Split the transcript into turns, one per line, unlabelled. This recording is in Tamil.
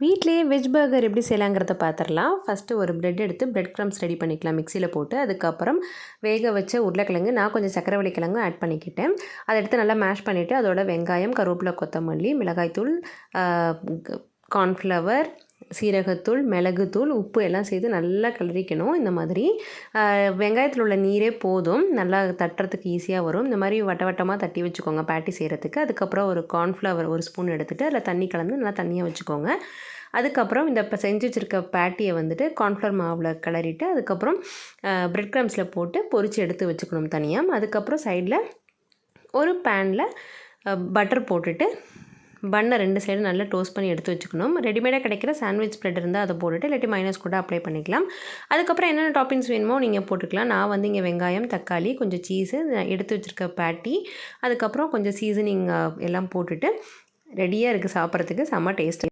வீட்லேயே வெஜ் பர்கர் எப்படி செய்யலாங்கிறத பார்த்துடலாம். ஃபஸ்ட்டு ஒரு பிரெட் எடுத்து பிரெட் க்ரம்ஸ் ரெடி பண்ணிக்கலாம் மிக்சியில் போட்டு. அதுக்கப்புறம் வேக வச்ச உருளைக்கிழங்கு, நான் கொஞ்சம் சக்கரவள்ளி கிழங்கு ஆட் பண்ணிக்கிட்டேன். அதை எடுத்து நல்லா மேஷ் பண்ணிவிட்டு அதோட வெங்காயம், கருவேப்பிலை, கொத்தமல்லி, மிளகாய்த்தூள், கார்ன்ஃப்ளவர், சீரகத்தூள், மிளகுத்தூள், உப்பு எல்லாம் சேர்த்து நல்லா கிளறிக்கணும். இந்த மாதிரி வெங்காயத்தில் உள்ள நீரே போதும், நல்லா தட்டுறதுக்கு ஈஸியாக வரும். இந்த மாதிரி வட்ட வட்டமாக தட்டி வச்சுக்கோங்க பேட்டி செய்கிறதுக்கு. அதுக்கப்புறம் ஒரு கார்ன்ஃப்ளவர் ஒரு ஸ்பூன் எடுத்துகிட்டு அதில் தண்ணி கலந்து நல்லா தண்ணியாக வச்சுக்கோங்க. அதுக்கப்புறம் இந்த இப்போ செஞ்சு வச்சுருக்க பேட்டியை வந்துட்டு கார்ன்ஃப்ளவர் மாவில் கிளறிட்டு அதுக்கப்புறம் பிரெட் க்ரம்ஸில் போட்டு பொரித்து எடுத்து வச்சுக்கணும் தனியாக. அதுக்கப்புறம் சைடில் ஒரு பேனில் பட்டர் போட்டுட்டு பன்னை 2 சைடும் நல்லா டோஸ்ட் பண்ணி எடுத்து வச்சுக்கணும். ரெடிமேடாக கிடைக்கிற சாண்ட்விச் ப்ரெட் இருந்தால் அதை போட்டுட்டு இல்லாட்டி மைனஸ் கூட அப்ளை பண்ணிக்கலாம். அதுக்கப்புறம் என்னென்ன டாப்பிங்ஸ் வேணுமோ நீங்கள் போட்டுக்கலாம். நான் வந்து இங்கே வெங்காயம், தக்காளி, கொஞ்சம் சீஸு, எடுத்து வச்சுருக்க பேட்டி, அதுக்கப்புறம் கொஞ்சம் சீசனிங் எல்லாம் போட்டுட்டு ரெடியாக இருக்குது சாப்பிட்றதுக்கு. செம்ம டேஸ்ட்.